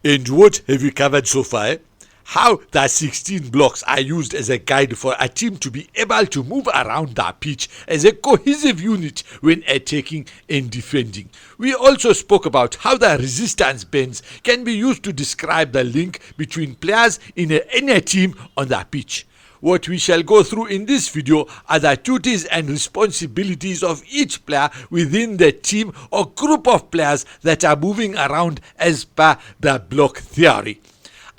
And what have we covered so far? How the 16 blocks are used as a guide for a team to be able to move around the pitch as a cohesive unit when attacking and defending. We also spoke about how the resistance bands can be used to describe the link between players in any team on the pitch. What we shall go through in this video are the duties and responsibilities of each player within the team or group of players that are moving around as per the block theory.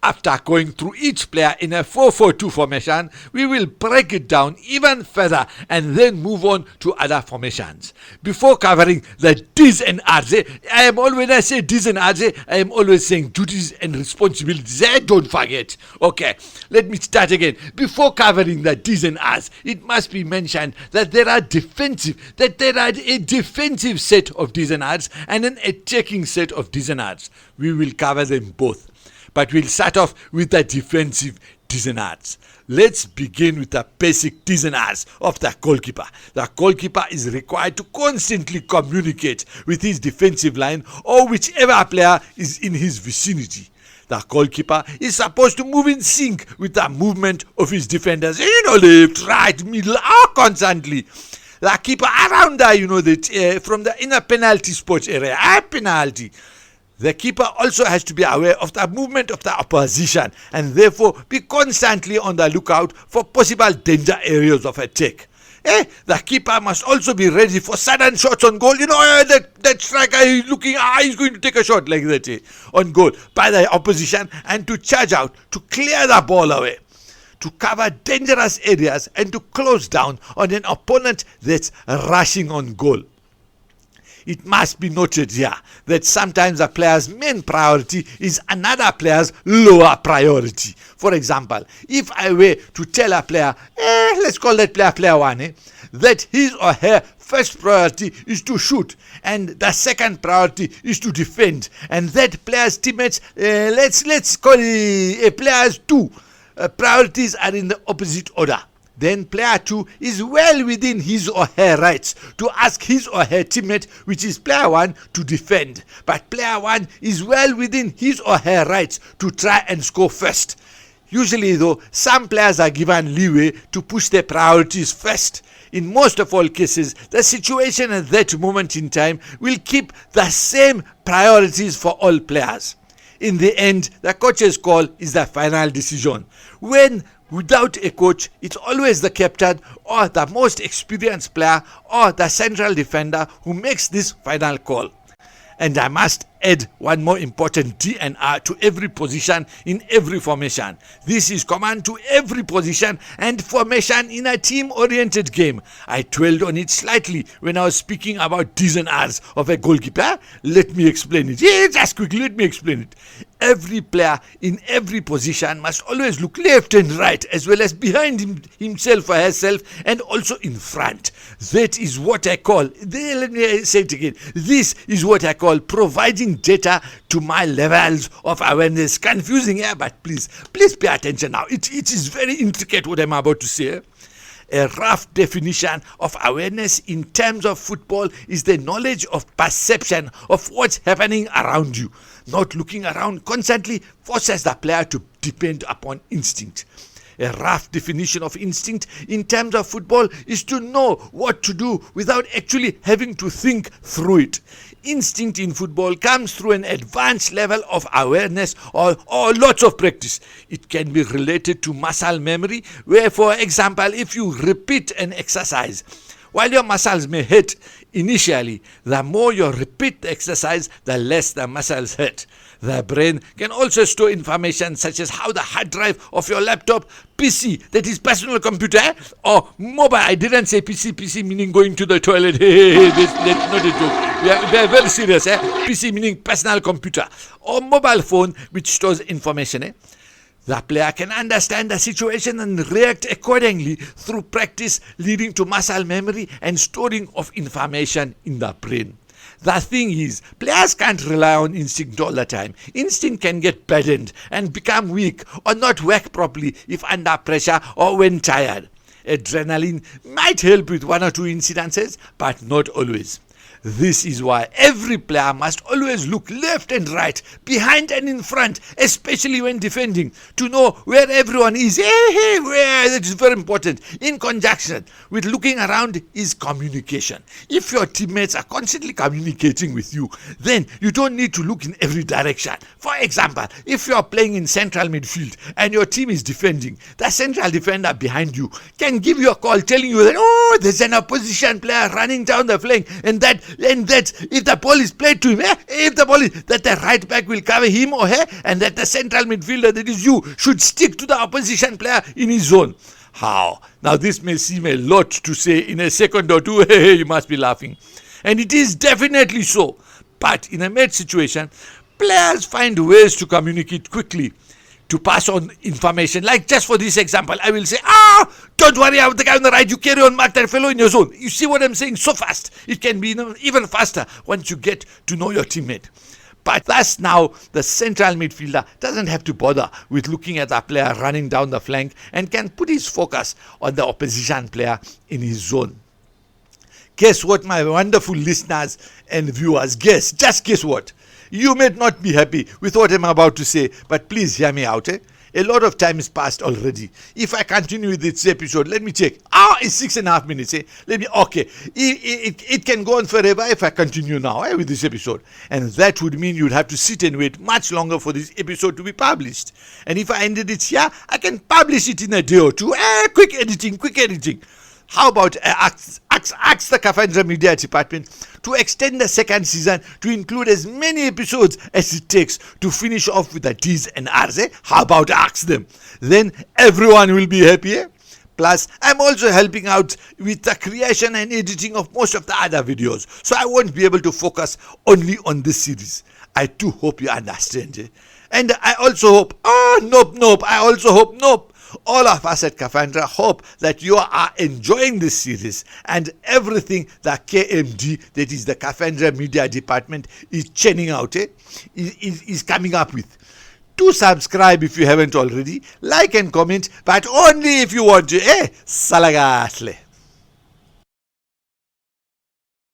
After going through each player in a 4-4-2 formation, we will break it down even further and then move on to other formations. Before covering the D's and R's, when I say D's and R's, I am always saying duties and responsibilities. Don't forget. Okay, let me start again. Before covering the D's and R's, it must be mentioned that there are a defensive set of D's and R's and an attacking set of D's and R's. We will cover them both. But we'll start off with the defensive D's and R's. Let's begin with the basic D's and R's of the goalkeeper. The goalkeeper is required to constantly communicate with his defensive line or whichever player is in his vicinity. The goalkeeper is supposed to move in sync with the movement of his defenders, left, right, middle, constantly. The keeper around there, from the inner penalty spot area, penalty. The keeper also has to be aware of the movement of the opposition and therefore be constantly on the lookout for possible danger areas of attack. The keeper must also be ready for sudden shots on goal. That striker is looking, he's going to take a shot like that on goal by the opposition, and to charge out, to clear the ball away, to cover dangerous areas and to close down on an opponent that's rushing on goal. It must be noted here that sometimes a player's main priority is another player's lower priority. For example, if I were to tell a player, let's call that player one, that his or her first priority is to shoot and the second priority is to defend, and that player's teammates, let's call it players two, priorities are in the opposite order, then player 2 is well within his or her rights to ask his or her teammate, which is player 1, to defend. But player 1 is well within his or her rights to try and score first. Usually though, some players are given leeway to push their priorities first. In most of all cases, the situation at that moment in time will keep the same priorities for all players. In the end, the coach's call is the final decision. When without a coach, it's always the captain or the most experienced player or the central defender who makes this final call. And I must add one more important D and R to every position in every formation. This is common to every position and formation in a team-oriented game. I dwelled on it slightly when I was speaking about D's and R's of a goalkeeper. Let me explain it. Just quickly, let me explain it. Every player in every position must always look left and right, as well as behind himself or herself, and also in front. That is what I call, let me say it again, this is what I call providing data to my levels of awareness. Confusing, but please pay attention now. It is very intricate what I'm about to say. A rough definition of awareness in terms of football is the knowledge of perception of what's happening around you. Not looking around constantly forces the player to depend upon instinct. A rough definition of instinct in terms of football is to know what to do without actually having to think through it. Instinct in football comes through an advanced level of awareness or lots of practice. It can be related to muscle memory, where, for example, if you repeat an exercise, while your muscles may hurt initially, the more you repeat the exercise, the less the muscles hurt. The brain can also store information such as how the hard drive of your laptop, PC, that is personal computer, or mobile. I didn't say PC meaning going to the toilet. That's not a joke. We are very serious. PC meaning personal computer, or mobile phone which stores information. The player can understand the situation and react accordingly through practice, leading to muscle memory and storing of information in the brain. The thing is, players can't rely on instinct all the time. Instinct can get burdened and become weak or not work properly if under pressure or when tired. Adrenaline might help with one or two incidences, but not always. This is why every player must always look left and right, behind and in front, especially when defending, to know where everyone is. Where? That is very important. In conjunction with looking around is communication. If your teammates are constantly communicating with you, then you don't need to look in every direction. For example, if you are playing in central midfield and your team is defending, the central defender behind you can give you a call telling you that, oh, there's an opposition player running down the flank, and that if the ball is played to him, if the ball is, that the right back will cover him or her, and that the central midfielder, that is you, should stick to the opposition player in his zone. How? Now this may seem a lot to say in a second or two. You must be laughing. And it is definitely so. But in a match situation, players find ways to communicate quickly, to pass on information. Like just for this example, I will say, don't worry about the guy on the right, you carry on, mark that fellow in your zone. You see what I'm saying? So fast. It can be even faster once you get to know your teammate. But thus now the central midfielder doesn't have to bother with looking at the player running down the flank and can put his focus on the opposition player in his zone. Guess what, my wonderful listeners and viewers? Just guess what? You may not be happy with what I'm about to say, but please hear me out. A lot of time has passed already. If I continue with this episode, let me check. It's 6.5 minutes. Okay. It can go on forever if I continue now with this episode. And that would mean you'd have to sit and wait much longer for this episode to be published. And if I ended it here, I can publish it in a day or two. Quick editing. How about ask the Kafandra Media Department to extend the second season to include as many episodes as it takes to finish off with the D's and R's? How about ask them? Then everyone will be happy. Plus, I'm also helping out with the creation and editing of most of the other videos, so I won't be able to focus only on this series. I do hope you understand. And I also hope, all of us at Kafandra hope that you are enjoying this series and everything that KMD, that is the Kafandra Media Department, is churning out, is coming up with. Do subscribe if you haven't already, like and comment, but only if you want to. Salagatle.